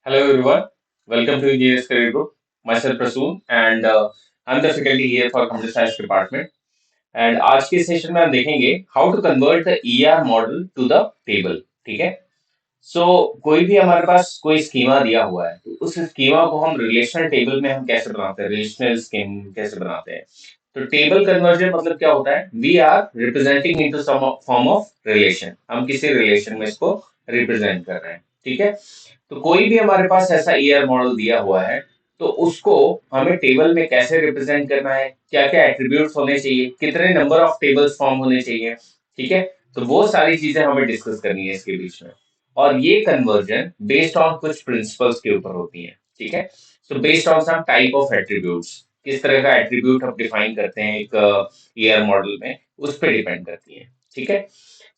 Hello everyone, welcome to Engineers Career Group. Myself Prasoon and I'm the faculty here for Computer Science Department. And आज के session में हम देखेंगे how to convert the ER model to the table. ठीक है? सो कोई भी हमारे पास कोई स्कीमा दिया हुआ है तो उस स्कीमा को हम रिलेशनल टेबल में हम कैसे बनाते हैं, रिलेशनल स्कीम कैसे बनाते हैं। तो टेबल कन्वर्जन मतलब क्या होता है, we are representing into some form of relation, हम किसी रिलेशन में इसको रिप्रेजेंट कर रहे हैं। ठीक है, तो कोई भी हमारे पास ऐसा ईआर मॉडल दिया हुआ है तो उसको हमें टेबल में कैसे रिप्रेजेंट करना है, क्या क्या एट्रीब्यूट्स होने चाहिए, कितने नंबर ऑफ टेबल्स फॉर्म होने चाहिए। ठीक है, तो वो सारी चीजें हमें डिस्कस करनी है इसके बीच में। और ये कन्वर्जन बेस्ड ऑन कुछ प्रिंसिपल्स के ऊपर होती है। ठीक है, तो based on some type of attributes, किस तरह का एट्रीब्यूट हम डिफाइन करते हैं एक ईआर मॉडल में, उस पर डिपेंड करती है। ठीक है,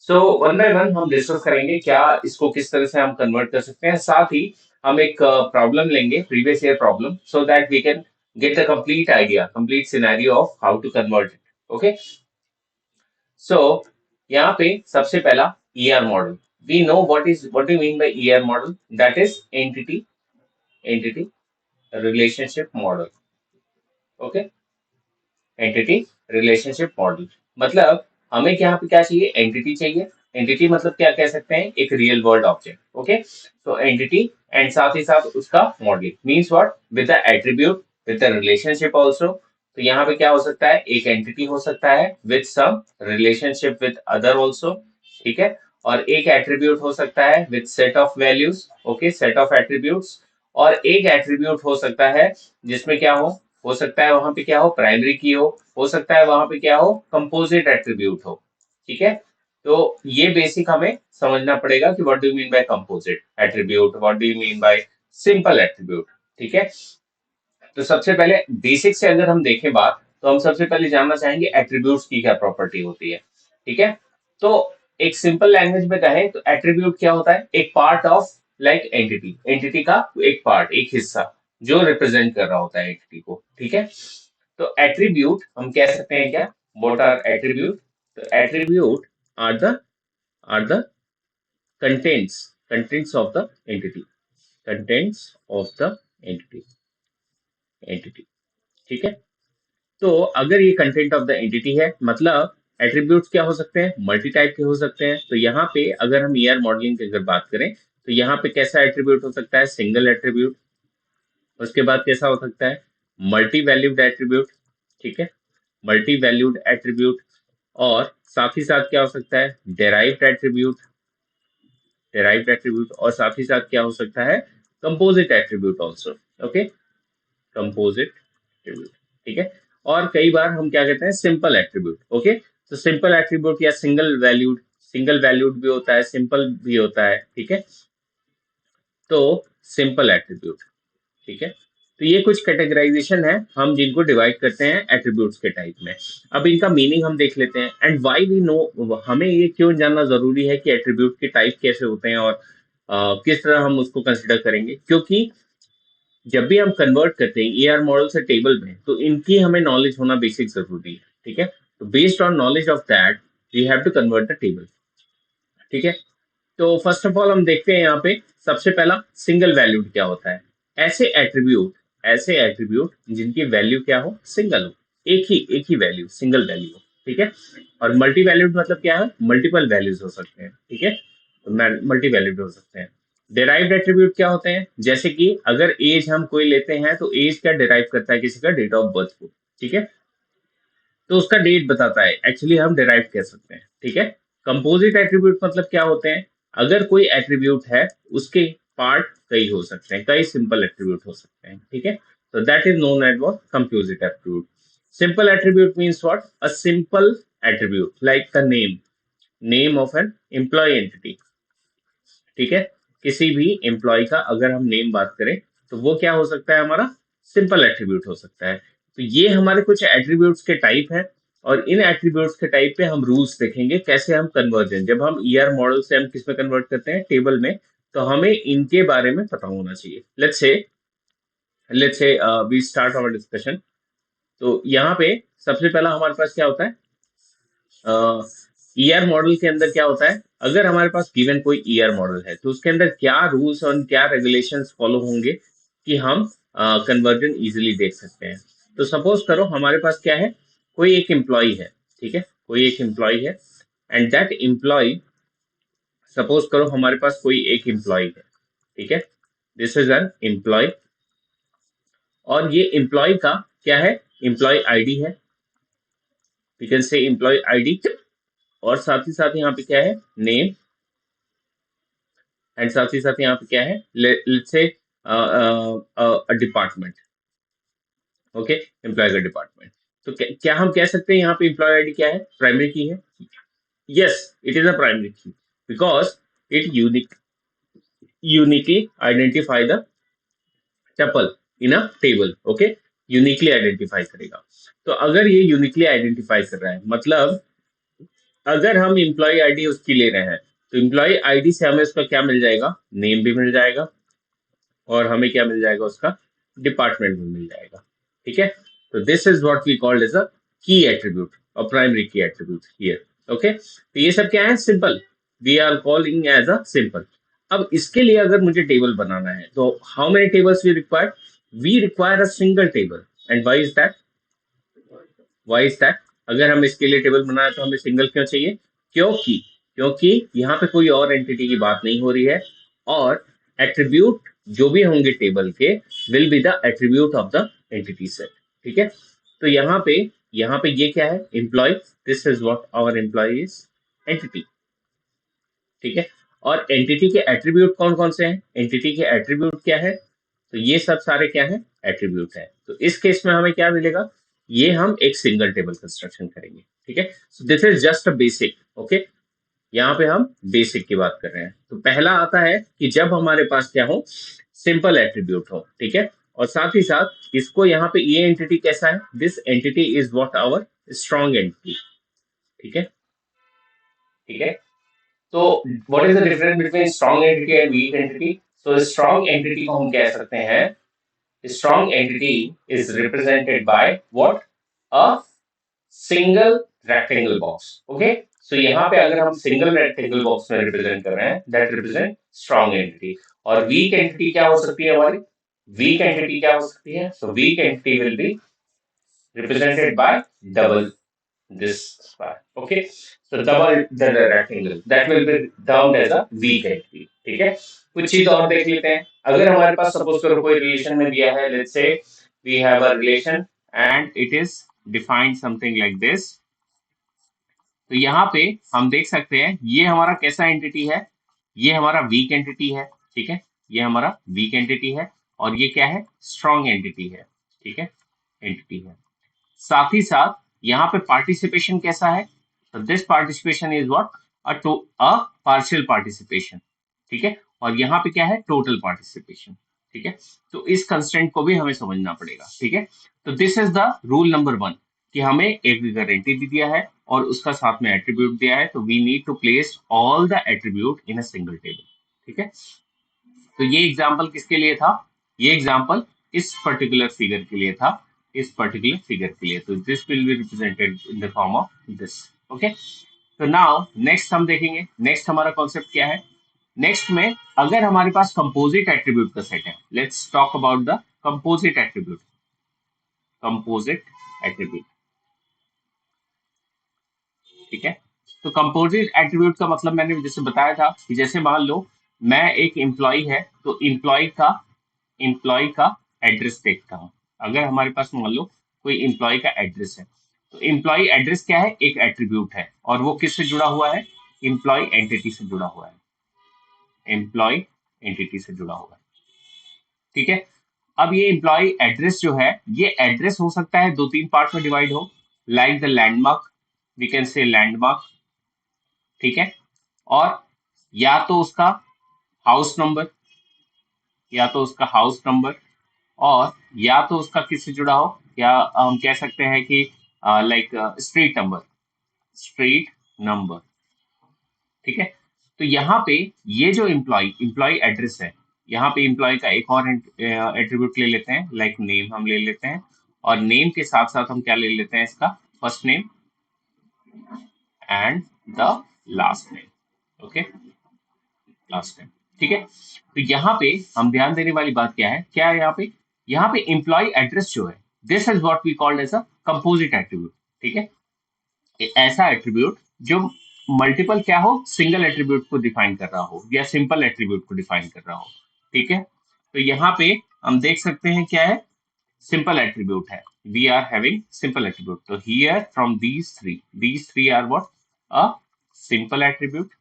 सो वन बाय वन हम डिस्कस करेंगे क्या इसको किस तरह से हम कन्वर्ट कर सकते हैं। साथ ही हम एक प्रॉब्लम लेंगे, previous year problem, so that we can get the complete idea, complete scenario of how to convert it. Okay, so यहाँ पे सबसे पहला ER model, we know what do mean by ER model, that is entity relationship model. Okay, entity relationship model मतलब हमें यहाँ पे क्या चाहिए, एंटिटी चाहिए। एंटिटी मतलब क्या कह सकते हैं, एक रियल वर्ल्ड ऑब्जेक्ट। ओके, तो एंटिटी एंड साथ ही साथ उसका model means what, with the attribute, with the relationship also. तो यहाँ पे क्या हो सकता है, एक एंटिटी हो सकता है with some relationship with other also. ठीक है, और एक एट्रीब्यूट हो सकता है with set of values. Okay, set of attributes. और एक एट्रीब्यूट हो सकता है जिसमें क्या हो सकता है वहां पे क्या हो, प्राइमरी की हो सकता है वहां पे क्या हो, कंपोजिट एट्रीब्यूट हो। ठीक है, तो ये बेसिक हमें समझना पड़ेगा कि what do mean bye composite attribute, what do mean bye simple attribute. ठीक है, तो सबसे पहले बेसिक से अगर हम देखें बात, तो हम सबसे पहले जानना चाहेंगे एट्रीब्यूट्स की क्या प्रॉपर्टी होती है। ठीक है, तो एक सिंपल लैंग्वेज में कहें तो एट्रीब्यूट क्या होता है, एक part of like entity, entity का एक पार्ट, एक हिस्सा जो रिप्रेजेंट कर रहा होता है एंटिटी को। ठीक है, तो एट्रीब्यूट हम कह सकते हैं क्या, व्हाट आर एट्रीब्यूट, तो attribute are the are the contents contents of the entity, contents of the entity entity. ठीक है, तो अगर ये कंटेंट ऑफ द एंटिटी है मतलब एट्रीब्यूट्स क्या हो सकते हैं, मल्टी टाइप के हो सकते हैं। तो यहाँ पे अगर हम ईआर मॉडलिंग की अगर बात करें तो यहाँ पे कैसा एट्रीब्यूट हो सकता है, सिंगल एट्रीब्यूट। उसके बाद कैसा हो सकता है, मल्टी वैल्यूड एट्रीब्यूट। ठीक है, मल्टी वैल्यूड एट्रीब्यूट। और साथ ही साथ क्या हो सकता है, डेराइव्ड एट्रीब्यूट, डेराइव्ड एट्रीब्यूट। और साथ ही साथ क्या हो सकता है, composite attribute also. Okay, composite attribute. ठीक है, और कई बार हम क्या कहते हैं, सिंपल एट्रीब्यूट। ओके, तो सिंपल एट्रीब्यूट या सिंगल वैल्यूड भी होता है, सिंपल भी होता है। ठीक है, तो सिंपल एट्रीब्यूट। ठीक है, तो ये कुछ कैटेगराइजेशन है हम जिनको डिवाइड करते हैं एट्रीब्यूट्स के टाइप में। अब इनका मीनिंग हम देख लेते हैं एंड व्हाई वी नो, हमें ये क्यों जानना जरूरी है कि एट्रीब्यूट के टाइप कैसे होते हैं और किस तरह हम उसको कंसिडर करेंगे। क्योंकि जब भी हम कन्वर्ट करते हैं ईआर मॉडल से टेबल में तो इनकी हमें नॉलेज होना बेसिक जरूरी है। ठीक है, तो based on knowledge of that we have to convert the table. ठीक है, तो फर्स्ट ऑफ ऑल हम देखते हैं यहाँ पे सबसे पहला सिंगल वैल्यूड क्या होता है। ऐसे एट्रीब्यूट जिनकी वैल्यू क्या हो, सिंगल हो, एक ही वैल्यू, सिंगल वैल्यू हो। ठीक है, और मल्टी वैल्यूड मतलब क्या है, मल्टीपल वैल्यूज हो सकते हैं। ठीक है, मल्टी वैल्यूड हो सकते हैं। डिराइव्ड एट्रीब्यूट क्या होते हैं, जैसे कि अगर एज हम कोई लेते हैं तो एज क्या डिराइव करता है, किसी का डेट ऑफ बर्थ को। ठीक है, तो उसका डेट बताता है, एक्चुअली हम डिराइव कह सकते हैं। ठीक है, कंपोजिट एट्रीब्यूट मतलब क्या होते हैं, अगर कोई एट्रीब्यूट है उसके पार्ट कई हो सकते हैं, कई सिंपल एट्रीब्यूट हो सकते हैं। ठीक है, तो that is known as what, composite attribute. Simple attribute means what, a simple attribute like the name of an employee entity. ठीक है, किसी भी एम्प्लॉय का अगर हम नेम बात करें तो वो क्या हो सकता है, हमारा सिंपल एट्रीब्यूट हो सकता है। तो ये हमारे कुछ एट्रीब्यूट्स के टाइप हैं और इन एट्रीब्यूट्स के टाइप पे हम रूल्स देखेंगे कैसे हम कन्वर्जन, जब हम ईआर मॉडल से हम किस में कन्वर्ट करते हैं, टेबल में, तो हमें इनके बारे में पता होना चाहिए। Let's say we start our discussion. तो यहाँ पे सबसे पहला हमारे पास क्या होता है, ईआर मॉडल के अंदर क्या होता है, अगर हमारे पास गिवन कोई ईआर मॉडल है तो उसके अंदर क्या रूल्स और क्या रेगुलेशंस फॉलो होंगे कि हम कन्वर्जन इजीली देख सकते हैं। तो सपोज करो हमारे पास क्या है, कोई एक एम्प्लॉय है, ठीक है, कोई एक एम्प्लॉय है, एंड दैट एम्प्लॉय, सपोज करो हमारे पास कोई एक एम्प्लॉय है, ठीक है, दिस इज एन एम्प्लॉय, और ये एम्प्लॉय का क्या है, एम्प्लॉय आईडी है, we can say employee ID, और साथ ही साथ यहाँ पे क्या है, नेम, एंड साथ ही साथ यहाँ पे क्या है, let's say department, okay, employee का डिपार्टमेंट। तो क्या हम कह सकते हैं यहाँ पे एम्प्लॉय आईडी क्या है, प्राइमरी की है, yes it is a primary key, because it uniquely identify the tuple in a table, okay, uniquely identify करेगा। तो अगर ये यूनिकली आइडेंटिफाई कर रहा है, मतलब अगर हम एम्प्लॉय आईडी उसकी ले रहे हैं, तो एम्प्लॉय आईडी से हमें उसका क्या मिल जाएगा, नेम भी मिल जाएगा, और हमें क्या मिल जाएगा, उसका डिपार्टमेंट भी मिल जाएगा, ठीक है। तो this is what we called as a key attribute और प्राइमरी की एट्रीब्यूट हियर, ओके। तो ये सब क्या है, simple, we are calling as a simple. अब इसके लिए अगर मुझे टेबल बनाना है तो how many tables we require a single table, and why is that, why is that, अगर हम इसके लिए टेबल बनाए तो हमें सिंगल क्यों चाहिए, क्योंकि क्योंकि यहाँ पे कोई और एंटिटी की बात नहीं हो रही है, और एट्रीब्यूट जो भी होंगे टेबल के will be the attribute of the entity set, ठीक है। तो यहाँ पे ये क्या है, employee, this is what our employee is, entity, ठीक है। और एंटिटी के एट्रीब्यूट कौन कौन से हैं, एंटिटी के एट्रीब्यूट क्या है, तो ये सब सारे क्या है, एट्रीब्यूट है। तो इस केस में हमें क्या मिलेगा, ये हम एक सिंगल टेबल कंस्ट्रक्शन करेंगे, ठीक है। So this is just a basic, okay, यहाँ पे हम बेसिक की बात कर रहे हैं। तो पहला आता है कि जब हमारे पास क्या हो, सिंपल एट्रीब्यूट हो, ठीक है, और साथ ही साथ इसको यहाँ पे ये एंटिटी कैसा है, this entity is what our strong entity, ठीक है, ठीक है। तो what is the difference between strong entity and weak entity, so strong entity को हम कह सकते हैं, strong entity is represented by what, a single rectangle box, okay। so यहाँ पे अगर हम सिंगल रेक्टेंगल बॉक्स में रिप्रेजेंट कर रहे हैं, दैट रिप्रेजेंट स्ट्रॉन्ग एंटिटी। और वीक एंटिटी क्या हो सकती है हमारी, वीक एंटिटी क्या हो सकती है, so weak entity will be represented by double this square, okay। so double the rectangle that will be termed as a weak entity, ठीक है। कुछ चीज और देख लेते हैं, अगर हमारे पास सपोज करो कोई रिलेशन में दिया है, let's say we have a relation and it is defined something like this, तो यहाँ पे हम देख सकते हैं ये हमारा कैसा एंटिटी है, ये हमारा वीक एंटिटी है, ठीक है, ये हमारा वीक एंटिटी है, और ये क्या है, स्ट्रॉन्ग एंटिटी है, ठीक है, एंटिटी है। साथ ही साथ यहाँ पे पार्टिसिपेशन कैसा है, तो this participation is what, a partial participation, ठीक है, और यहाँ पे क्या है, टोटल पार्टिसिपेशन, ठीक है। तो इस कंस्टेंट को भी हमें समझना पड़ेगा, ठीक है। तो this is the rule number 1 कि हमें एक गारंटी दिया है और उसका साथ में एट्रीब्यूट दिया है, तो we need to place all the attribute in a single table, ठीक है। तो ये एग्जाम्पल किसके लिए था, ये एग्जाम्पल इस पर्टिकुलर फिगर के लिए था, इस पर्टिकुलर फिगर के लिए, तो this will be represented in the form of this, okay. तो नाउ नेक्स्ट हम देखेंगे, नेक्स्ट हमारा कॉन्सेप्ट क्या है, नेक्स्ट में अगर हमारे पास कंपोजिट एट्रीब्यूट का सेट है, let's talk about the composite attribute, composite attribute, ठीक है। तो कंपोजिट एट्रीब्यूट का मतलब मैंने जैसे बताया था कि जैसे मान लो मैं एक एम्प्लॉय है, तो एम्प्लॉय का एड्रेस देखता हूँ, अगर हमारे पास मान लो कोई एम्प्लॉय का एड्रेस है, तो एम्प्लॉय एड्रेस क्या है, एक एट्रीब्यूट है, और वो किससे जुड़ा हुआ है, एम्प्लॉय एंटिटी से जुड़ा हुआ है, एम्प्लॉय एंटिटी से जुड़ा हुआ है, ठीक है। अब ये एम्प्लॉय एड्रेस जो है, ये एड्रेस हो सकता है दो तीन पार्ट में डिवाइड हो, like the landmark, we can say landmark, ठीक है, और या तो उसका हाउस नंबर, या तो उसका हाउस नंबर, और या तो उसका किससे जुड़ा हो, या हम कह सकते हैं कि like street number, street number, ठीक है। तो यहाँ पे ये जो एम्प्लॉय एड्रेस है, यहाँ पे एम्प्लॉय का एक और एट्रीब्यूट ले लेते हैं, लाइक नेम हम ले लेते हैं, और नेम के साथ साथ हम क्या ले लेते हैं, इसका first name and the last name. Okay, last name. ठीक है, तो यहाँ पे हम ध्यान देने वाली बात क्या है यहाँ पे एम्प्लॉय एड्रेस जो है, this is what we called as a composite attribute. ठीक है, ऐसा एट्रीब्यूट जो मल्टीपल क्या हो, सिंगल एट्रीब्यूट को डिफाइन कर रहा हो या सिंपल एट्रीब्यूट को डिफाइन कर रहा हो। ठीक है, तो यहाँ पे हम देख सकते हैं क्या है, सिंपल एट्रीब्यूट है, we are having simple attribute. तो here from these three are what, a simple attribute.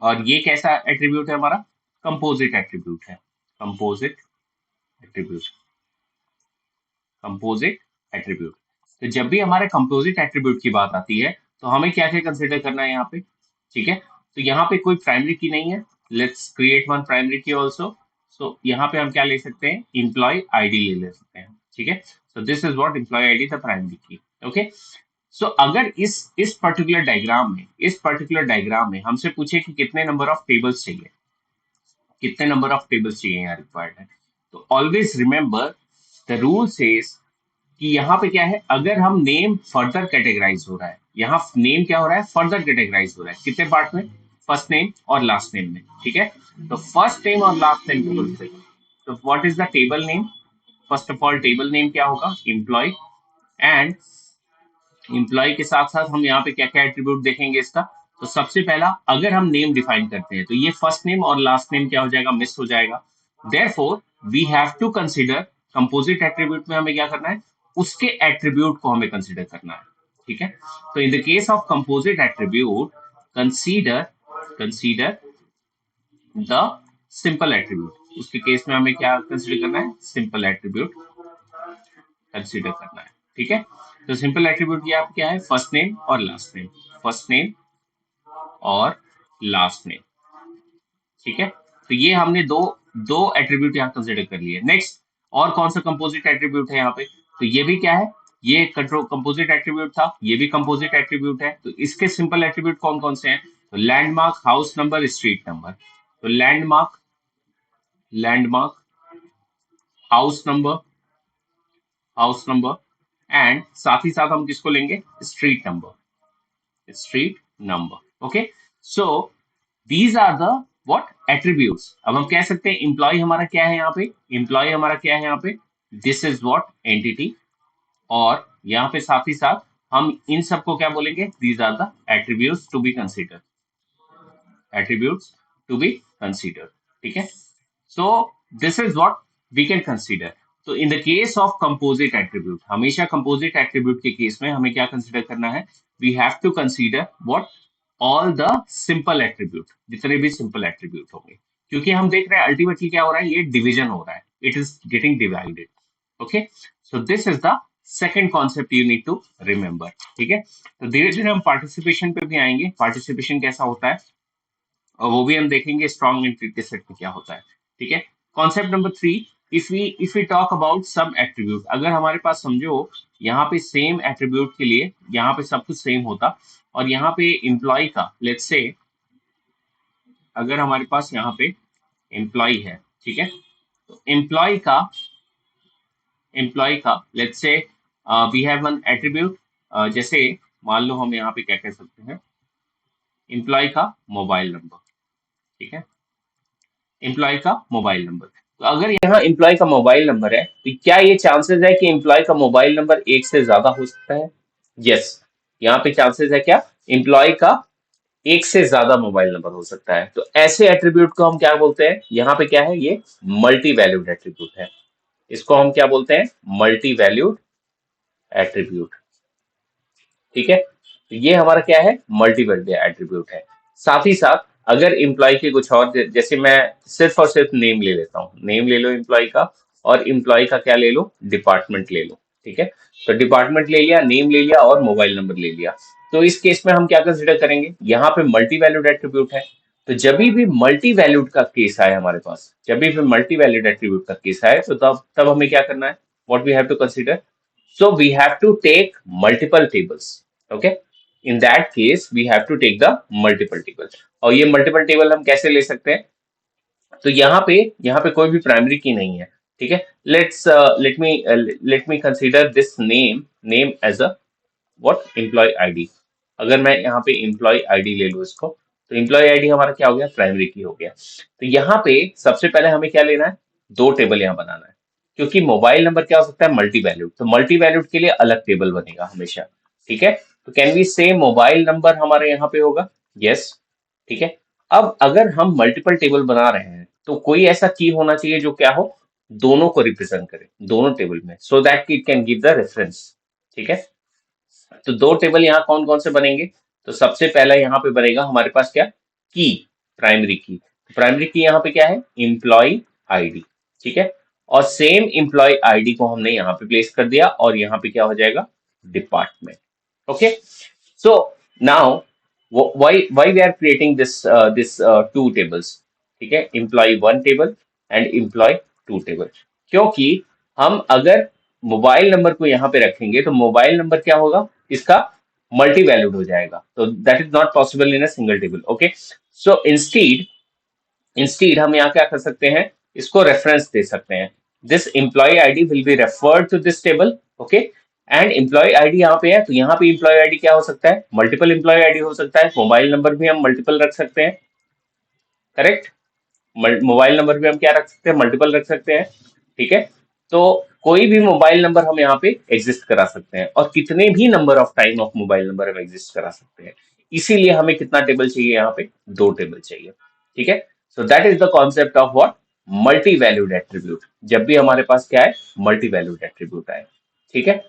और ये कैसा एट्रीब्यूट है हमारा, कंपोजिट एट्रीब्यूट है, कंपोजिट एट्रीब्यूट, कंपोजिट एट्रीब्यूट। तो जब भी हमारे कंपोजिट एट्रीब्यूट की बात आती है तो हमें क्या क्या कंसिडर करना है यहाँ पे। ठीक है, तो यहाँ पे कोई प्राइमरी की नहीं है, लेट्स क्रिएट वन प्राइमरी की ऑल्सो। सो यहाँ पे हम क्या ले सकते हैं, इम्प्लॉय आईडी ले सकते हैं। ठीक है, so this is what employee ID the primary key. Okay, so अगर इस पर्टिकुलर डायग्राम में हमसे पूछे कि कितने नंबर ऑफ टेबल्स चाहिए, कितने नंबर ऑफ टेबल्स चाहिए यहाँ रिक्वायर्ड है, तो always remember the rule says कि यहाँ पे क्या है, अगर हम नेम फर्दर कैटेगराइज हो रहा है, यहाँ नेम क्या हो रहा है, फर्दर कैटेगराइज हो रहा है, कितने पार्ट में, फर्स्ट नेम और लास्ट नेम में। ठीक है, तो फर्स्ट नेम और लास्ट नेम को बोलते हैं। तो what is the table name, first of all table name क्या होगा, एम्प्लॉय। एंड एम्प्लॉय के साथ साथ हम यहाँ पे क्या क्या एट्रीब्यूट देखेंगे इसका। तो सबसे पहला, अगर हम नेम डिफाइन करते हैं तो ये फर्स्ट नेम और लास्ट नेम क्या हो जाएगा, मिस हो जाएगा। Therefore we have to consider, composite attribute में हमें क्या करना है, उसके एट्रीब्यूट को हमें कंसीडर करना है। ठीक है, तो in the case of composite attribute, consider consider the simple attribute, उसके केस में हमें क्या कंसीडर करना है, सिंपल एट्रीब्यूट कंसीडर करना है। ठीक है, तो सिंपल एट्रीब्यूट ये आप क्या है, फर्स्ट नेम और लास्ट नेम, फर्स्ट नेम और लास्ट नेम। ठीक है, तो ये हमने दो दो एट्रीब्यूट यहाँ कंसीडर कर लिए। नेक्स्ट, और कौन सा कंपोजिट एट्रीब्यूट है यहाँ पे, तो ये भी क्या है, ये कंट्रोल कंपोजिट एट्रीब्यूट था, ये भी कंपोजिट एट्रीब्यूट है। तो इसके सिंपल एट्रीब्यूट कौन कौन से हैं, तो landmark, house number, street number. तो landmark, landmark, house number, house number, and साथ ही साथ हम किसको लेंगे, street number, street number. Okay, so these are the what attributes. अब हम कह सकते हैं एम्प्लॉय हमारा क्या है यहाँ पे, एम्प्लॉय हमारा क्या है यहाँ पे, दिस इज व्हाट एंटिटी। और यहाँ पे साथ ही साथ हम इन सबको क्या बोलेंगे, these are the attributes to be consider, attributes to be considered. ठीक है, so this is what we can consider. तो in the case of composite attribute, हमेशा composite attribute के केस में हमें क्या कंसिडर करना है, we have to consider what, all the simple attribute, जितने भी simple attribute होंगे, क्योंकि हम देख रहे हैं अल्टीमेटली क्या हो रहा है, ये डिवीजन हो रहा है, it is getting divided. Okay, so this is the second concept you need to remember. ठीक है, तो धीरे धीरे हम पार्टिसिपेशन पे भी आएंगे, पार्टिसिपेशन कैसा होता है और वो भी हम देखेंगे स्ट्रॉन्ग एंटिटी सेट में क्या होता है। ठीक है, concept number 3, if we talk about some attribute, अगर हमारे पास समझो यहाँ पे सेम एट्रीब्यूट के लिए यहाँ पे सब कुछ सेम होता, और यहाँ पे एम्प्लॉय का लेट्स से, अगर हमारे पास यहाँ पे एम्प्लॉय है, ठीक है, तो एम्प्लॉय का let's say we have one attribute, जैसे मान लो हम यहाँ पे क्या कह सकते हैं, एम्प्लॉय का मोबाइल नंबर। ठीक है, एम्प्लॉय का मोबाइल नंबर। तो अगर यहाँ एम्प्लॉय का मोबाइल नंबर है तो क्या ये चांसेस है कि एम्प्लॉय का मोबाइल नंबर एक से ज्यादा हो सकता है, यस, यहाँ पे चांसेस है क्या, एम्प्लॉय का एक से ज्यादा मोबाइल नंबर हो सकता है। तो ऐसे एट्रीब्यूट को हम क्या बोलते हैं, यहाँ पे क्या है, ये मल्टी वैल्यूड एट्रीब्यूट है, इसको हम क्या बोलते हैं, मल्टी वैल्यूड एट्रीब्यूट। ठीक है, तो ये हमारा क्या है, मल्टीपल एट्रीब्यूट है। साथ ही साथ अगर एम्प्लॉय के कुछ और, जैसे मैं सिर्फ और सिर्फ नेम ले लेता हूँ, नेम ले लो एम्प्लॉय का, और एम्प्लॉय का क्या ले लो, डिपार्टमेंट ले लो। ठीक है, तो डिपार्टमेंट ले लिया, नेम ले लिया और मोबाइल नंबर ले लिया। तो इस केस में हम क्या कंसिडर करेंगे, यहाँ पे मल्टी वैल्यूड एट्रीब्यूट है। तो जब भी मल्टी वैल्यूड का केस आए हमारे पास, जब भी मल्टी वैल्यूड एट्रीब्यूट का केस आए, तो तब तब हमें क्या करना है, what we have to consider, so we have to take multiple tables. Okay, in that case we have to take the multiple table। और ये multiple table हम कैसे ले सकते हैं, तो यहाँ पे कोई भी प्राइमरी की नहीं है। ठीक है, let me consider this name as a what, employee id। अगर मैं यहाँ पे एम्प्लॉय आईडी ले लूँ इसको, तो एम्प्लॉय आईडी हमारा क्या हो गया, प्राइमरी की हो गया। तो यहाँ पे सबसे पहले हमें क्या लेना है, दो टेबल यहाँ बनाना है, क्योंकि मोबाइल नंबर क्या हो सकता है, मल्टी वैल्यूड, तो मल्टी वैल्यूड के लिए अलग टेबल बनेगा हमेशा। ठीक है, तो कैन वी से मोबाइल नंबर हमारे यहाँ पे होगा, यस। ठीक है, अब अगर हम मल्टीपल टेबल बना रहे हैं तो कोई ऐसा की होना चाहिए जो क्या हो, दोनों को रिप्रेजेंट करे, दोनों टेबल में, सो that it can give the reference. ठीक है, तो दो टेबल यहाँ कौन कौन से बनेंगे, तो सबसे पहला यहाँ पे बनेगा हमारे पास क्या, की, प्राइमरी की। प्राइमरी की यहाँ पे क्या है, एम्प्लॉय आईडी। ठीक है, और सेम एम्प्लॉय आईडी को हमने यहाँ पे प्लेस कर दिया, और यहाँ पे क्या हो जाएगा, department. Okay, so now why we are creating this two tables, ठीक है, employee one table and employee two table, क्योंकि हम अगर मोबाइल नंबर को यहाँ पे रखेंगे तो मोबाइल नंबर क्या होगा, इसका मल्टी वैल्यूड हो जाएगा, तो that is not possible in a single table. Okay, so instead हम यहाँ क्या कर सकते हैं, इसको रेफरेंस दे सकते हैं, this employee ID will be referred to this table. Okay, and employee ID यहाँ पे है, तो यहाँ पे एम्प्लॉय आईडी क्या हो सकता है, मल्टीपल एम्प्लॉय आईडी हो सकता है, मोबाइल नंबर भी हम मल्टीपल रख सकते हैं, करेक्ट, मोबाइल नंबर भी हम क्या रख सकते हैं, मल्टीपल रख सकते हैं। ठीक है, तो कोई भी मोबाइल नंबर हम यहाँ पे एग्जिस्ट करा सकते हैं, और कितने भी number of time of mobile number हम एग्जिस्ट करा सकते हैं, इसीलिए हमें कितना टेबल चाहिए, यहाँ पे दो टेबल चाहिए। ठीक है, so that is the concept of what, multi valued attribute, जब भी हमारे पास क्या है, मल्टी वैल्यूड एट्रीब्यूट आए। ठीक है,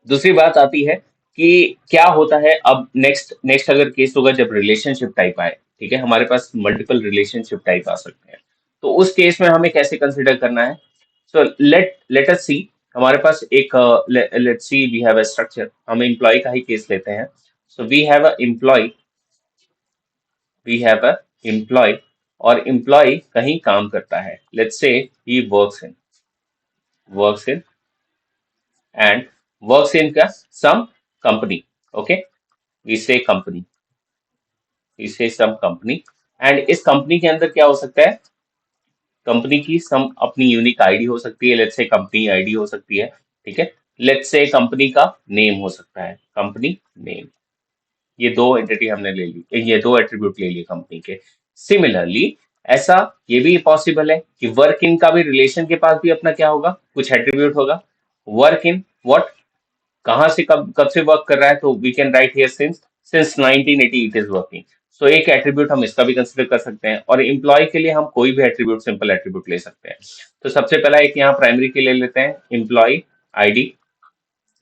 दूसरी बात आती है कि क्या होता है, अब नेक्स्ट नेक्स्ट अगर केस होगा जब रिलेशनशिप टाइप आए, ठीक है, हमारे पास मल्टीपल रिलेशनशिप टाइप आ सकते हैं, तो उस केस में हमें कैसे कंसिडर करना है। सो लेट अस सी, हमारे पास एक let's see we have a structure, हम एम्प्लॉय का ही केस लेते हैं। So we have a employee, और एम्प्लॉय कहीं काम करता है, let's say he works in and works in some company. Okay, we say company, we say some company, and इस कंपनी के अंदर क्या हो सकता है, कंपनी की सम अपनी यूनिक आईडी हो सकती है, लेट्स से कंपनी आईडी हो सकती है। ठीक है, लेट्स से कंपनी का नेम हो सकता है, कंपनी नेम, ये दो एंटिटी हमने ले ली, ये दो एट्रीब्यूट ले लिए कंपनी के। सिमिलरली ऐसा ये भी पॉसिबल है कि वर्क इन का भी रिलेशन के पास भी अपना क्या होगा, कुछ एट्रीब्यूट होगा, वर्क इन व्हाट, कहाँ से कब कब से वर्क कर रहा है, तो we can write here since 1980 it is working. So एक एट्रीब्यूट हम इसका भी कंसिडर कर सकते हैं, और एम्प्लॉय के लिए हम कोई भी एट्रीब्यूट, सिंपल एट्रीब्यूट ले सकते हैं। तो सबसे पहला एक यहाँ प्राइमरी के ले लेते हैं, एम्प्लॉय आईडी,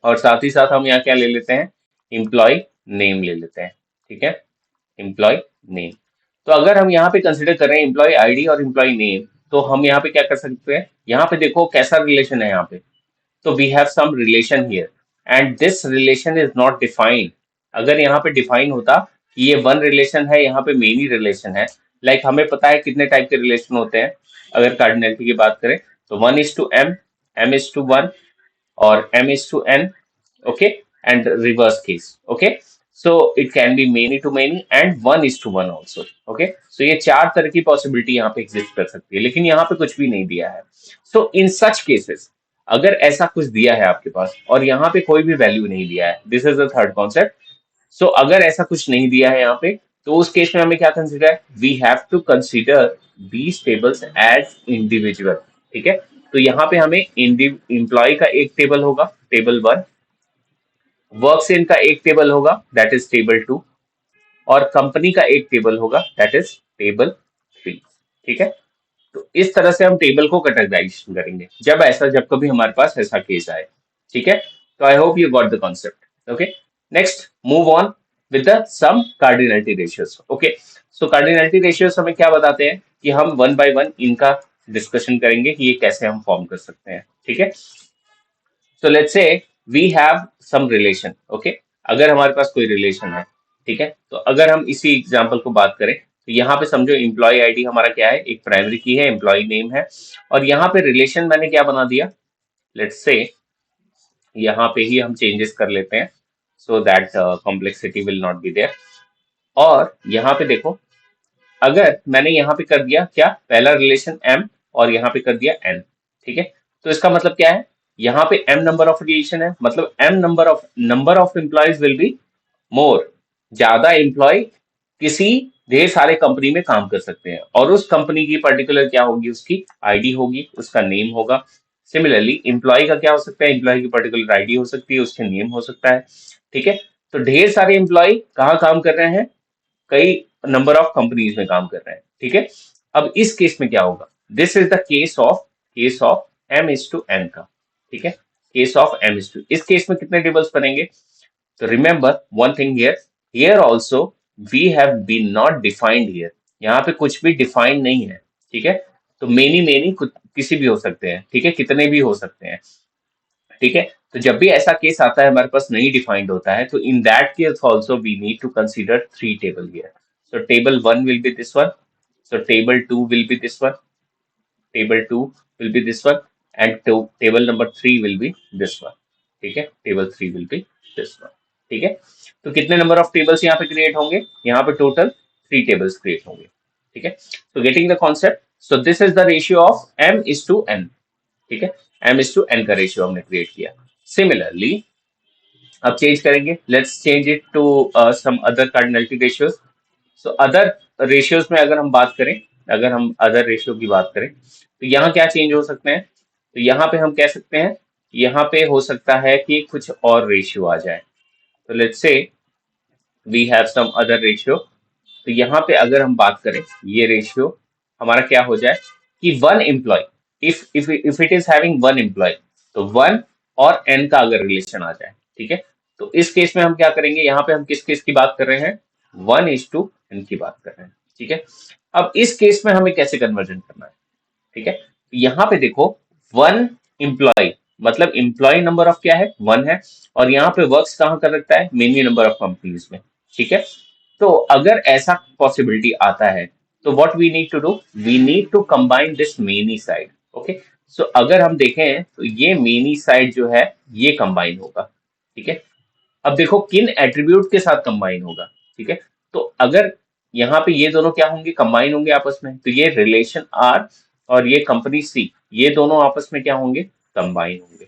और साथ ही साथ हम यहाँ क्या ले लेते हैं, एम्प्लॉय नेम ले लेते हैं। ठीक है, एम्प्लॉय नेम, तो अगर हम यहाँ पे कंसिडर कर रहे हैं एम्प्लॉय आईडी और एम्प्लॉय नेम, तो हम यहाँ पे क्या कर सकते हैं, यहाँ पे देखो कैसा रिलेशन है यहाँ पे, तो we have some relation here and this relation is not defined. अगर यहाँ पे डिफाइन होता कि ये वन रिलेशन है, यहाँ पे मेनी रिलेशन है, लाइक हमें पता है कितने टाइप के रिलेशन होते हैं, अगर कार्डिनलिटी की बात करें तो 1:m, m:1, और m:n, okay, and reverse case, okay, so it can be many to many and 1:1 also, okay, so ये चार तरह की पॉसिबिलिटी यहाँ पे एग्जिस्ट कर सकती है, लेकिन यहाँ पे कुछ भी नहीं दिया है। सो इन सच केसेस, अगर ऐसा कुछ दिया है आपके पास और यहाँ पे कोई भी वैल्यू नहीं दिया है, this is the third concept. So अगर ऐसा कुछ नहीं दिया है यहाँ पे, तो उस केस में हमें क्या कंसिडर है, we have to consider these tables as individual. ठीक है, तो यहाँ पे हमें एम्प्लॉय का एक टेबल होगा, टेबल 1, वर्क्स इन का एक टेबल होगा, दैट इज टेबल 2, और कंपनी का एक टेबल होगा, दैट इज टेबल 3। ठीक है, तो इस तरह से हम टेबल को कैटेगराइज करेंगे जब कभी हमारे पास ऐसा केस आए। ठीक है, तो I hope you got the concept. Okay, next move on with the some cardinality ratios. Okay, so cardinality ratios हमें क्या बताते हैं कि हम वन बाय वन इनका डिस्कशन करेंगे कि ये कैसे हम फॉर्म कर सकते हैं। ठीक है, so let's say we have some relation. Okay, अगर हमारे पास कोई रिलेशन है, ठीक है, तो अगर हम इसी एग्जांपल को बात करें, तो यहाँ पे समझो एम्प्लॉय आईडी हमारा क्या है, एक प्राइमरी की है, एम्प्लॉय नेम है, और यहाँ पे रिलेशन मैंने क्या बना दिया, लेट्स से यहाँ पे ही हम चेंजेस कर लेते हैं, so that complexity will not be there. और यहाँ पे देखो, अगर मैंने यहाँ पे कर दिया क्या, पहला रिलेशन m और यहाँ पे कर दिया n, ठीक है, तो इसका मतलब क्या है, यहाँ पे m नंबर ऑफ रिलेशन है, मतलब m number of employees will be more ज्यादा एम्प्लॉय किसी ढेर सारे कंपनी में काम कर सकते हैं, और उस कंपनी की पर्टिकुलर क्या होगी, उसकी आईडी होगी, उसका नेम होगा। सिमिलरली एम्प्लॉय का क्या हो सकता है, एम्प्लॉय की पर्टिकुलर आईडी हो सकती है, उसके नेम हो सकता है। ठीक है, तो ढेर सारे एम्प्लॉय कहाँ काम कर रहे हैं, कई नंबर ऑफ कंपनीज में काम कर रहे हैं। ठीक है, अब इस केस में क्या होगा, this is the case of M:N का। ठीक है, केस ऑफ M:2, इस केस में कितने टेबल्स बनेंगे। तो remember one thing here, here also we have been not defined here, यहाँ पे कुछ भी डिफाइंड नहीं है। ठीक है, तो मेनी मेनी किसी भी हो सकते हैं, ठीक है, कितने भी हो सकते हैं। ठीक है, तो जब भी ऐसा केस आता है हमारे पास नहीं डिफाइंड होता है, तो in that case also we need to consider three table here. So table one will be this one, so table two will be this one, table 2 will be this one, and table number 3 will be this one। ठीक है, table 3 will be this one। ठीक है, तो कितने number of tables यहाँ पे create होंगे, यहाँ पे टोटल 3 टेबल्स क्रिएट होंगे। ठीक है, तो getting the concept, so this is the ratio of M:N। ठीक है, M:N का रेशियो हमने क्रिएट किया। सिमिलरली अब चेंज करेंगे, let's change it to some other cardinality ratios. So other ratios में अगर हम बात करें, अगर हम अदर रेशियो की बात करें, तो यहाँ क्या चेंज हो सकते हैं, तो यहाँ पे हम कह सकते हैं, यहाँ पे हो सकता है कि कुछ और रेशियो आ जाए। तो let's say we have some other ratio, तो यहाँ पे अगर हम बात करें, ये रेशियो हमारा क्या हो जाए कि one employee, if it is having one employee, तो वन और एन का अगर रिलेशन आ जाए। ठीक है, तो इस केस में हम क्या करेंगे, यहाँ पे हम किस केस की बात कर रहे हैं, 1:N की बात कर रहे हैं। ठीक है, अब इस केस में हमें कैसे कन्वर्जन करना है। ठीक है, यहाँ पे देखो, वन एम्प्लॉय मतलब एम्प्लॉय नंबर ऑफ क्या है, वन है, और यहाँ पे वर्क्स कहाँ कर रखता है, मेनी नंबर ऑफ कंपनीज में। ठीक है, तो अगर ऐसा पॉसिबिलिटी आता है, तो what we need to do, we need to combine this many side. Okay, so अगर हम देखें तो ये मेनी साइड जो है ये कंबाइन होगा। ठीक है, अब देखो किन एट्रीब्यूट के साथ कंबाइन होगा। ठीक है, तो अगर यहाँ पे ये दोनों क्या होंगे, कंबाइन होंगे आपस में, तो ये रिलेशन आर और ये कंपनी सी, ये दोनों आपस में क्या होंगे, कंबाइन होंगे।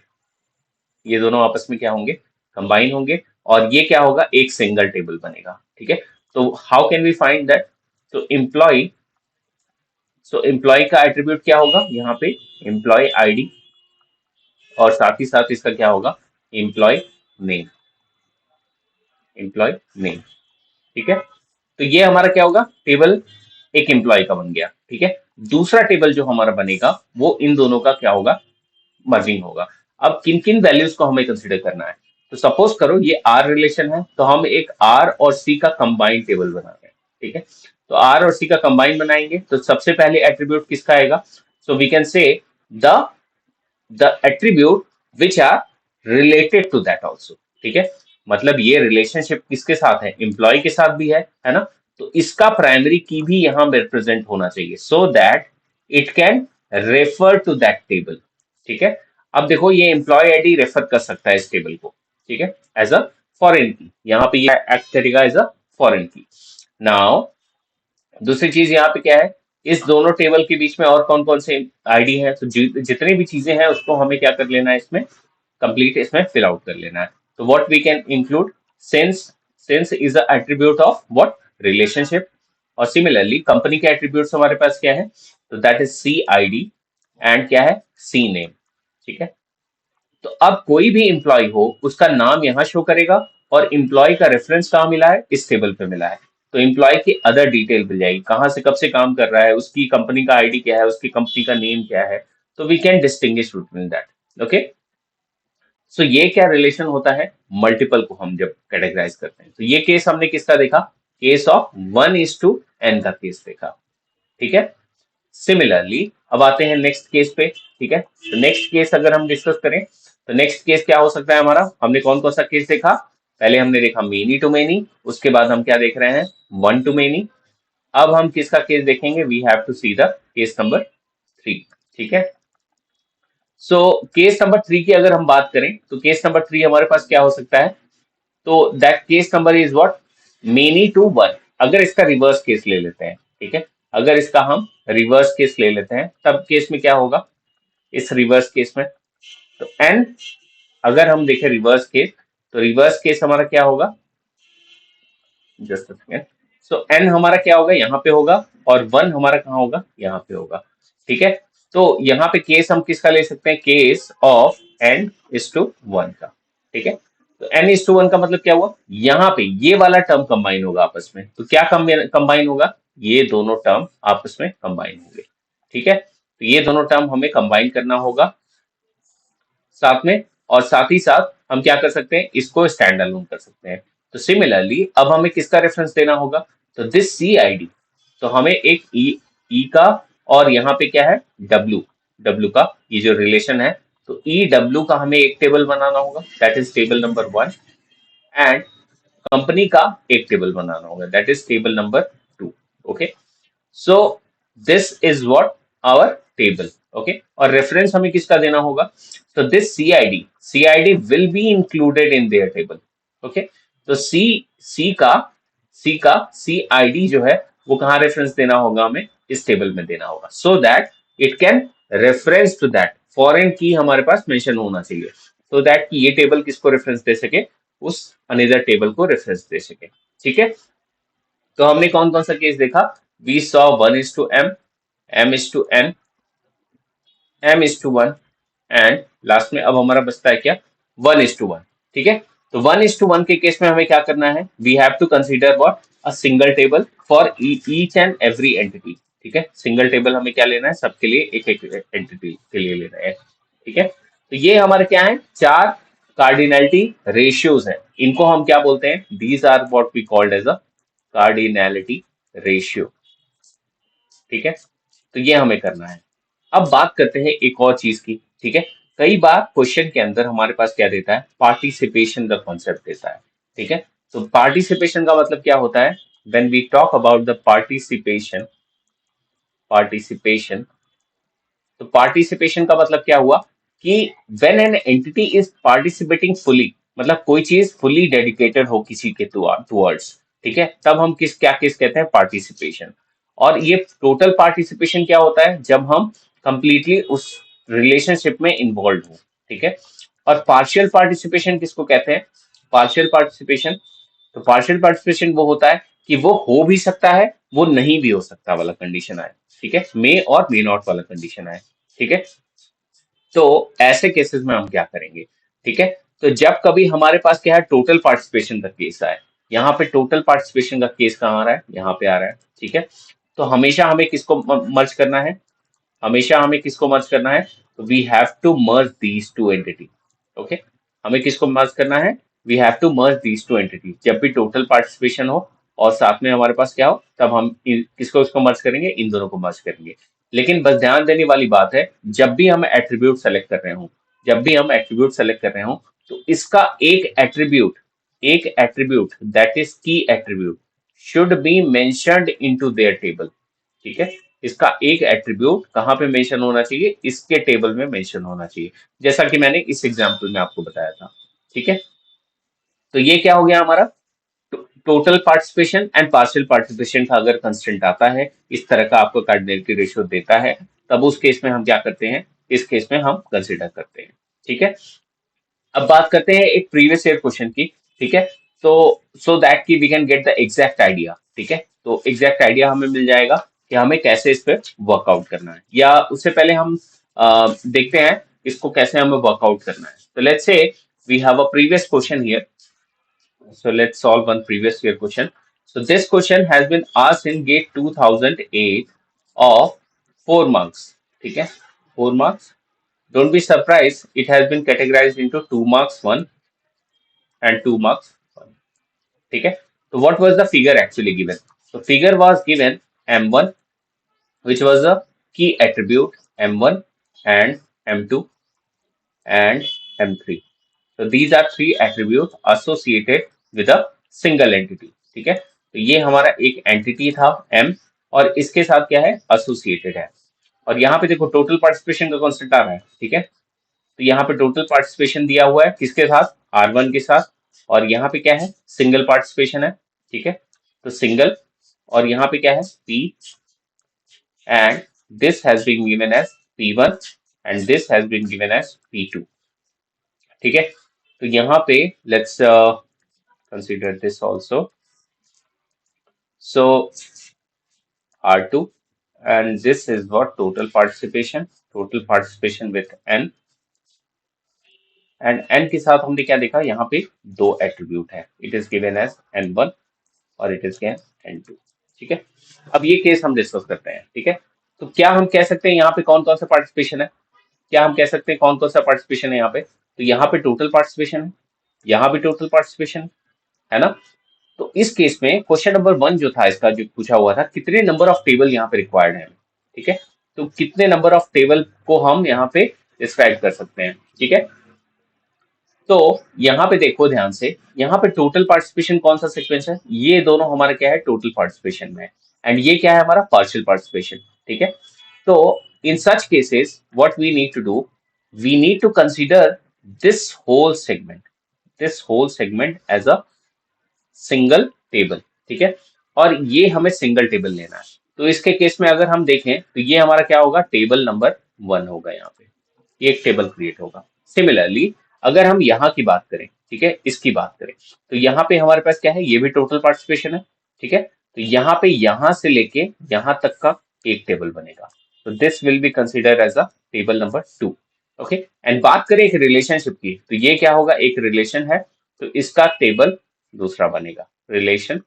ये दोनों आपस में क्या होंगे, कंबाइन होंगे, और ये क्या होगा, एक सिंगल टेबल बनेगा। ठीक है, तो how can we find that, तो एम्प्लॉय, सो एम्प्लॉय का एट्रीब्यूट क्या होगा यहाँ पे, एम्प्लॉय आईडी, और साथ ही साथ इसका क्या होगा, एम्प्लॉय नेम, एम्प्लॉय नेम। ठीक है, तो ये हमारा क्या होगा, टेबल एक एम्प्लॉय का बन गया। ठीक है, दूसरा टेबल जो हमारा बनेगा वो इन दोनों का क्या होगा, मर्जिंग होगा। अब किन किन वैल्यूज को हमें कंसिडर करना है, तो सपोज करो ये आर रिलेशन है, तो हम एक आर और सी का कंबाइंड टेबल बना रहे हैं। ठीक है, तो आर और सी का कंबाइन बनाएंगे, तो सबसे पहले एट्रीब्यूट किसका आएगा, so we can say the attribute which are related to that also. ठीक है, मतलब ये रिलेशनशिप किसके साथ है, एम्प्लॉय के साथ भी है ना, तो इसका प्राइमरी की भी यहाँ रिप्रेजेंट होना चाहिए, so that it can refer to that table. ठीक है, अब देखो ये एम्प्लॉय आईडी रेफर कर सकता है इस टेबल को। ठीक है, एज अ फॉरेन की, यहाँ पे ये एक्ट करेगा एज अ फॉरेन की। नाउ दूसरी चीज यहाँ पे क्या है, इस दोनों टेबल के बीच में और कौन कौन से आईडी है, तो जितनी भी चीजें हैं उसको हमें क्या कर लेना है, इसमें कंप्लीट इसमें फिल आउट कर लेना है। तो what we can include, since, since is the attribute of what, relationship, और सिमिलरली कंपनी के एट्रीब्यूट्स हमारे पास क्या है, तो that is C ID, and क्या है, सी नेम। ठीक है, तो अब कोई भी इंप्लॉय हो उसका नाम यहाँ शो करेगा, और इंप्लॉय का रेफरेंस कहाँ मिला है, इस टेबल पे मिला है, तो इंप्लॉय की अदर डिटेल मिल जाएगी, कहाँ से कब से काम कर रहा है, उसकी कंपनी का आईडी क्या है, उसकी कंपनी का नेम क्या है, तो we can distinguish between that. Okay, so ये क्या रिलेशन होता है, मल्टीपल को हम जब कैटेगराइज करते हैं, तो ये केस हमने किसका देखा, केस ऑफ 1:N का केस देखा। ठीक है, सिमिलरली अब आते हैं नेक्स्ट केस पे। ठीक है, तो नेक्स्ट केस अगर हम डिस्कस करें, तो नेक्स्ट केस क्या हो सकता है हमारा, हमने कौन कौन सा केस देखा, पहले हमने देखा मेनी टू मेनी, उसके बाद हम क्या देख रहे हैं, वन टू मेनी। अब हम किसका केस देखेंगे, we have to see the case number 3। ठीक है, सो केस नंबर 3 की अगर हम बात करें, तो केस नंबर 3 हमारे पास क्या हो सकता है, तो that case number is what, many to one. अगर इसका रिवर्स केस ले लेते हैं, ठीक है, अगर इसका हम रिवर्स केस ले लेते हैं, तब केस में क्या होगा, इस रिवर्स केस में, तो एन, अगर हम देखें रिवर्स केस, तो रिवर्स केस हमारा क्या होगा, just a second. So N हमारा क्या होगा, यहाँ पे होगा, और वन हमारा कहाँ होगा, यहाँ पे होगा। ठीक है, तो यहाँ पे केस हम किसका ले सकते हैं, case of N is to one का। ठीक है, तो एन इज टू वन का मतलब क्या हुआ, यहाँ पे ये वाला टर्म कंबाइन होगा आपस में। तो क्या कंबाइन होगा, ये दोनों टर्म आपस में कंबाइन होंगे। ठीक है, तो ये दोनों टर्म हमें कंबाइन करना होगा साथ में, और साथ ही साथ हम क्या कर सकते हैं, इसको स्टैंड अलोन कर सकते हैं। तो सिमिलरली अब हमें किसका रेफरेंस देना होगा, तो दिस सी आई डी, तो हमें एक ई का, और यहाँ पे क्या है, डब्ल्यू, डब्ल्यू का ये जो रिलेशन है, तो ई डब्ल्यू का हमें एक टेबल बनाना होगा, that is table number one, and company का एक टेबल बनाना होगा, that is table number two. Okay, so this is what our table. Okay, और रेफरेंस हमें किसका देना होगा, तो this C I D will be included in their table. Okay, तो सी आई डी जो है वो कहाँ रेफरेंस देना होगा, हमें इस टेबल में देना होगा, so that it can reference to that foreign key हमारे पास मेंशन होना चाहिए, सो दैट कि ये टेबल किसको रेफरेंस दे सके, उस अनदर टेबल को रेफरेंस दे सके। ठीक है, तो हमने कौन कौन सा केस देखा, we saw one is to M, M is to N, M is to one, and last में अब हमारा बचता है क्या, वन इज टू वन। ठीक है, तो वन इज टू वन के केस में हमें क्या करना है, we have to consider what, a single table for each and every entity. ठीक है, सिंगल टेबल हमें क्या लेना है, सबके लिए एक एक एंटिटी के लिए लेना है। ठीक है, तो ये हमारे क्या है, चार कार्डिनलिटी रेशियोज है, इनको हम क्या बोलते हैं, these are what we called as a cardinality ratio. ठीक है, तो ये हमें करना है। अब बात करते हैं एक और चीज की। ठीक है, कई बार क्वेश्चन के अंदर हमारे पास क्या देता है, पार्टिसिपेशन का कॉन्सेप्ट देता है। ठीक है, तो पार्टिसिपेशन का मतलब क्या होता है, when we talk about the participation, तो पार्टिसिपेशन का मतलब क्या हुआ, कि when an entity is participating fully, मतलब कोई चीज फुली डेडिकेटेड हो किसी के टुवर्ड्स। ठीक है, तब हम क्या किस कहते हैं, पार्टिसिपेशन। और ये टोटल पार्टिसिपेशन क्या होता है, जब हम कंप्लीटली उस रिलेशनशिप में इन्वॉल्व हो। ठीक है, और पार्शियल पार्टिसिपेशन किसको कहते हैं, पार्शियल पार्टिसिपेशन, तो पार्शियल पार्टिसिपेशन वो होता है कि वो हो भी सकता है, वो नहीं भी हो सकता वाला कंडीशन आए। ठीक है, मे और मे नॉट वाला कंडीशन आए। ठीक है, तो ऐसे केसेस में हम क्या करेंगे, ठीक है, तो जब कभी हमारे पास क्या है, टोटल पार्टिसिपेशन का केस आए, यहाँ पे टोटल पार्टिसिपेशन का केस कहाँ आ रहा है, यहाँ पे आ रहा है। ठीक है, तो हमेशा हमें किसको मर्ज करना है, हमेशा हमें किसको मर्ज करना है, तो we have to merge these two entity. Okay, हमें किसको मर्ज करना है, we have to merge these two entity, जब भी टोटल पार्टिसिपेशन हो और साथ में हमारे पास क्या हो, तब हम किसको इसको मर्ज करेंगे, इन दोनों को मर्ज करेंगे। लेकिन बस ध्यान देने वाली बात है, जब भी हम एट्रीब्यूट सेलेक्ट कर रहे हो, जब भी हम एट्रीब्यूट सेलेक्ट कर रहे हो, तो इसका एक एट्रीब्यूट दैट इज की attribute should be mentioned into their table. ठीक है, इसका एक एट्रीब्यूट कहाँ पे मेंशन होना चाहिए, इसके टेबल में मेंशन होना चाहिए, जैसा कि मैंने इस एग्जांपल में आपको बताया था। ठीक है, तो ये क्या हो गया हमारा, total participation and partial participation का अगर कंस्टेंट आता है, इस तरह का आपको कार्डिनलिटी रेशियो देता है, तब उस केस में हम क्या करते हैं, इस केस में हम कंसिडर करते हैं। ठीक है, अब बात करते हैं एक प्रीवियस ईयर क्वेश्चन की। ठीक है, तो सो दैट की we can get the exact idea. ठीक है, तो एग्जैक्ट आइडिया हमें मिल जाएगा कि हमें कैसे इस पर वर्कआउट करना है, या उससे पहले हम देखते हैं इसको कैसे हमें वर्कआउट करना है। तो let's say we have a previous question here, so let's solve one previous year question. So this question has been asked in GATE 2008 of 4 marks. ठीक है, 4 marks. Don't be surprised, it has been categorized into 2 marks 1 and 2 marks 1. ठीक है, so what was the figure actually given? So figure was given M1, which was the key attribute M1 and M2 and M3. So these are three attributes associated with a single entity. ठीक है, तो ये हमारा एक entity था M, और इसके साथ क्या है, एसोसिएटेड है। और यहाँ पे देखो टोटल पार्टिसिपेशन का कॉन्सेप्ट आ रहा है। ठीक है, तो यहाँ पे टोटल पार्टिसिपेशन दिया हुआ है किसके साथ, R1 के साथ, और यहाँ पे क्या है, सिंगल पार्टिसिपेशन है। ठीक है, तो सिंगल, और यहाँ पे क्या है, P, and this has been given as P1 and this has been given as P2। ठीक है, तो यहाँ पे let's consider this also. So R2, and this is what total participation with n, and n के साथ हमने क्या देखा, यहाँ पे दो एट्रीब्यूट है, it is given as n1 और इट इज गिवन n2। ठीक है, अब ये केस हम डिस्कस करते हैं। ठीक है, तो क्या हम कह सकते हैं यहाँ पे कौन कौन सा पार्टिसिपेशन है, क्या हम कह सकते हैं कौन कौन सा पार्टिसिपेशन है यहाँ पे, तो यहाँ पे टोटल पार्टिसिपेशन है, यहाँ भी टोटल पार्टिसिपेशन है ना। तो इस केस में क्वेश्चन नंबर 1 जो था इसका, जो पूछा हुआ था कितने नंबर ऑफ टेबल यहाँ पे रिक्वायर्ड है। ठीक है, तो कितने नंबर ऑफ टेबल को हम यहाँ पे डिस्क्राइब कर सकते हैं। ठीक है, तो यहाँ पे देखो ध्यान से, यहाँ पे टोटल पार्टिसिपेशन कौन सा सीक्वेंस है, ये दोनों हमारा क्या है, टोटल पार्टिसिपेशन में, एंड ये क्या है हमारा, पार्शियल पार्टिसिपेशन। ठीक है, तो in such cases what we need to do, we need to consider this whole segment, this whole segment as a single table. ठीक है, और ये हमें सिंगल टेबल लेना है। तो इसके केस में अगर हम देखें तो ये हमारा क्या होगा, टेबल नंबर 1 होगा, यहाँ पे एक टेबल क्रिएट होगा। सिमिलरली अगर हम यहाँ की बात करें, ठीक है, इसकी बात करें, तो यहाँ पे हमारे पास क्या है, ये भी टोटल पार्टिसिपेशन है। ठीक है, तो यहाँ पे यहाँ से लेके यहाँ तक का एक टेबल बनेगा, तो this will be consider as a table number 2। ओके, एंड बात करें एक रिलेशनशिप की, तो ये क्या होगा, एक रिलेशन है, तो इसका टेबल दूसरा बनेगा रिलेशन,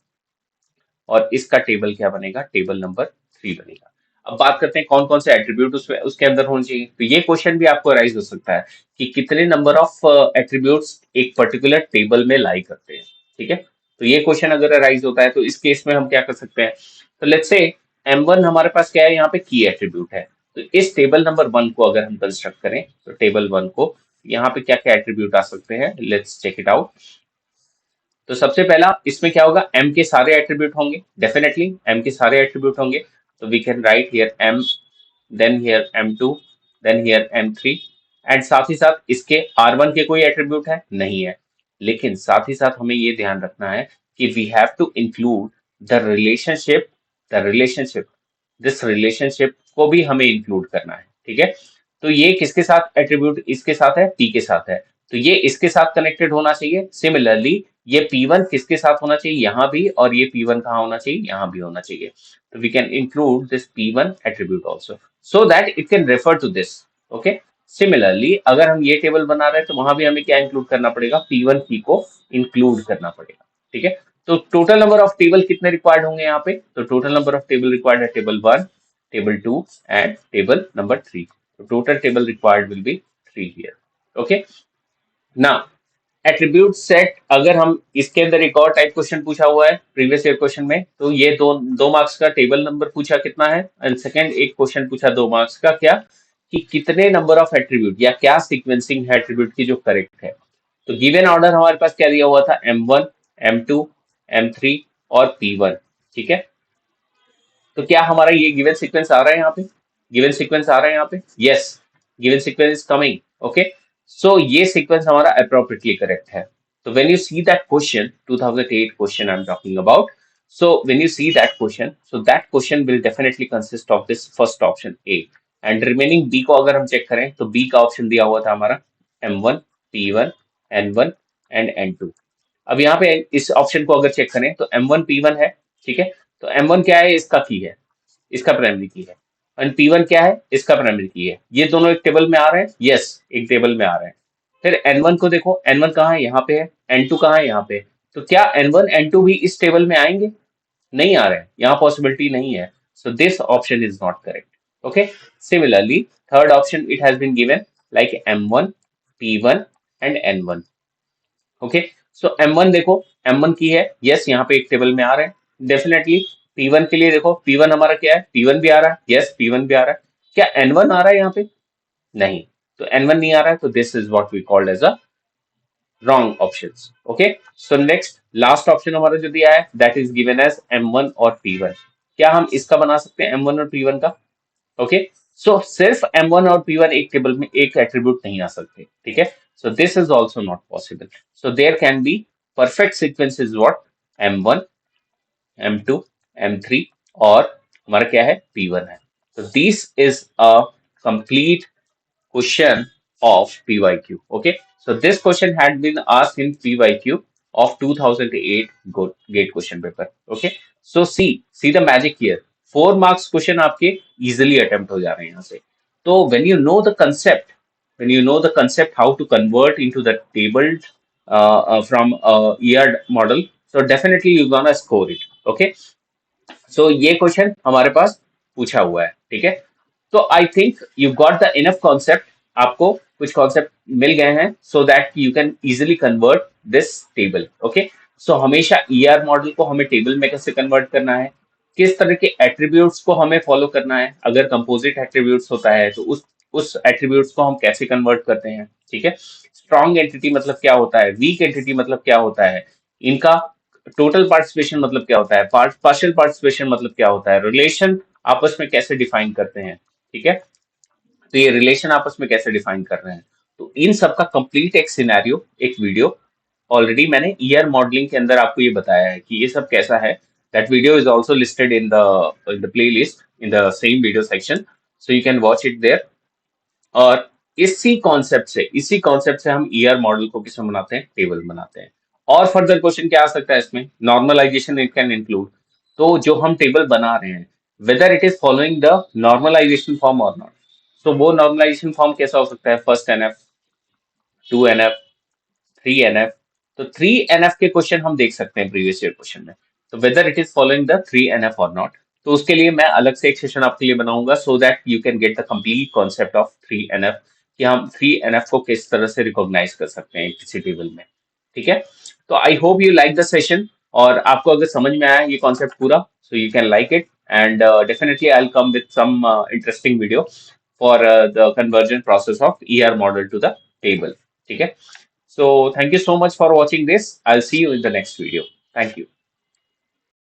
और इसका टेबल क्या बनेगा, टेबल नंबर 3 बनेगा। अब बात करते हैं कौन कौन से एट्रीब्यूट उसमें उसके अंदर होने चाहिए, तो ये क्वेश्चन भी आपको अराइज हो सकता है कि कितने नंबर ऑफ एट्रीब्यूट्स एक पर्टिकुलर टेबल में लाई करते हैं। ठीक है, तो ये क्वेश्चन अगर अराइज होता है तो इस केस में हम क्या कर सकते हैं, तो लेट्स से M1 हमारे पास क्या है, यहाँ पे की एट्रीब्यूट है, तो इस टेबल नंबर 1 को अगर हम कंस्ट्रक्ट करें, तो टेबल 1 को यहाँ पे क्या क्या एट्रीब्यूट आ सकते हैं, लेट्स चेक इट आउट। तो सबसे पहला इसमें क्या होगा, m के सारे एट्रीब्यूट होंगे, डेफिनेटली m के सारे एट्रीब्यूट होंगे, तो we can write here m, then here m2, then here m3, and साथ ही साथ इसके R1 के कोई एट्रीब्यूट है नहीं है, लेकिन साथ ही साथ हमें ये ध्यान रखना है कि we have to include the relationship this relationship को भी हमें इंक्लूड करना है। ठीक है, तो ये किसके साथ एट्रीब्यूट, इसके साथ है, p के साथ है, तो ये इसके साथ कनेक्टेड होना चाहिए। सिमिलरली ये P1 किसके साथ होना चाहिए, यहाँ भी, और ये P1 कहाँ होना चाहिए, यहाँ भी होना चाहिए। तो we can include this P1 attribute also so that it can refer to this. Okay, similarly अगर हम ये टेबल बना रहे हैं तो वहां भी हमें क्या इंक्लूड करना पड़ेगा, P1 की को इंक्लूड करना पड़ेगा। ठीक है, तो टोटल नंबर ऑफ टेबल कितने रिक्वायर्ड होंगे यहाँ पे, तो total number of table required है table 1, table 2 and table number 3। तो टोटल table required will be 3 here. Okay, ना एट्रीब्यूट सेट, अगर हम इसके अंदर एक और टाइप क्वेश्चन पूछा हुआ है प्रीवियस ईयर क्वेश्चन में, तो ये दो दो मार्क्स का टेबल नंबर पूछा कितना है, एंड सेकंड एक क्वेश्चन पूछा 2 मार्क्स का, क्या कि कितने नंबर ऑफ एट्रीब्यूट या क्या सीक्वेंसिंग है एट्रीब्यूट की जो करेक्ट है। तो गिवन ऑर्डर हमारे पास क्या दिया हुआ था, M1, M2, M3 और P1। ठीक है, तो क्या हमारा ये गिवन सीक्वेंस आ रहा है यहाँ पे, गिवन सीक्वेंस आ रहा है यहाँ पे, yes, given sequence is coming. Okay, so ये सीक्वेंस हमारा अप्रोप्रिएटली करेक्ट है। तो when you see that question, 2008 question I am talking about, so when you see that question, so that question will definitely consist of this first option A, and remaining B को अगर हम check करें तो B का option दिया हुआ था हमारा M1, P1, N1 and N2। अब यहाँ पे इस ऑप्शन को अगर चेक करें तो M1 P1 है। ठीक है, तो M1 क्या है, इसका की है, इसका प्राइमरी की है, एंड P1 क्या है, इसका प्राइमरी की है। ये दोनों एक टेबल में आ रहे हैं, यस, एक टेबल में आ रहे हैं। फिर N1 को देखो, N1 कहाँ है, यहाँ पे है, N2 कहाँ है, यहाँ पे है। तो क्या N1 N2 भी इस टेबल में आएंगे, नहीं आ रहे हैं, यहाँ पॉसिबिलिटी नहीं है, so this option is not correct. Okay, similarly third option it has been given like M1, P1 and N1। Okay, so M1 देखो, M1 की है, यस, यहाँ पे एक टेबल में आ रहे हैं, डेफिनेटली। P1 के लिए देखो, P1 हमारा क्या है, P1 भी आ रहा है, यस, P1 भी आ रहा है। क्या N1 आ रहा है यहाँ पे, नहीं, तो N1 नहीं आ रहा है, तो this is what we called as a wrong options. Okay, so next last option हमारा जो दिया है that is given as M1 और P1। क्या हम इसका बना सकते हैं M1 और P1 का, ओके, सो सिर्फ M1 और P1 एक टेबल में एक एट्रीब्यूट नहीं आ सकते। ठीक है, so this is also not possible, so there can be perfect sequence is what, M1, M2, M3 और हमारा क्या है, P1 है। तो this is a complete question of PYQ. Okay, so this question had been asked in PYQ of 2008 GATE question paper. Okay, so see the magic here, 4 marks question आपके easily attempt हो जा रहे हैं यहाँ से। तो when you know the concept how to convert into the table from ER model, so definitely you're gonna score it. Okay, so ये question हमारे पास पूछा हुआ है, ठीक है। तो I think you got the enough concept, आपको कुछ कॉन्सेप्ट मिल गए हैं so that you can easily convert this table. Okay, so हमेशा ईआर मॉडल को हमें टेबल में कैसे कन्वर्ट करना है, किस तरह के एट्रीब्यूट्स को हमें फॉलो करना है, अगर कंपोजिट एट्रीब्यूट्स होता है तो उस एट्रीब्यूट्स को हम कैसे कन्वर्ट करते हैं, ठीक है। स्ट्रॉन्ग एंटिटी मतलब क्या होता है, वीक एंटिटी मतलब क्या होता है, इनका टोटल पार्टिसिपेशन मतलब क्या होता है, पार्शियल पार्टिसिपेशन मतलब क्या होता है, रिलेशन आपस में कैसे डिफाइन करते हैं, ठीक है। तो ये रिलेशन आपस में कैसे डिफाइन कर रहे हैं, तो इन सब का कंप्लीट एक सिनेरियो, एक वीडियो ऑलरेडी मैंने ईयर मॉडलिंग के अंदर आपको ये बताया है कि ये सब कैसा है। That video is also listed in the playlist in the same video section, so you can watch it there. और इसी कॉन्सेप्ट से हम ईआर मॉडल को किसमें बनाते हैं, टेबल बनाते हैं। और फर्दर क्वेश्चन क्या आ सकता है इसमें, नॉर्मलाइजेशन इट कैन इंक्लूड। तो जो हम टेबल बना रहे हैं, whether it is following the normalization form और नॉट, तो वो नॉर्मलाइजेशन फॉर्म कैसा हो सकता है, फर्स्ट एनएफ, 2 NF, 3 NF। तो 3 NF के क्वेश्चन हम देख सकते हैं प्रीवियस ईयर क्वेश्चन में, तो weather it is following the 3 NF और नॉट। तो उसके लिए मैं अलग से एक सेशन आपके लिए बनाऊंगा सो that you can get the complete concept of 3 NF, कि हम 3 NF को किस तरह से रिकॉग्नाइज कर सकते हैं किसी टेबल में, ठीक है। तो I hope you like the session, और आपको अगर समझ में आया ये कॉन्सेप्ट पूरा, so you can like it, and definitely I will come with some interesting video for the conversion process of ER model to the table. ठीक है? So thank you so much for watching this. I'll see you in the next video. Thank you.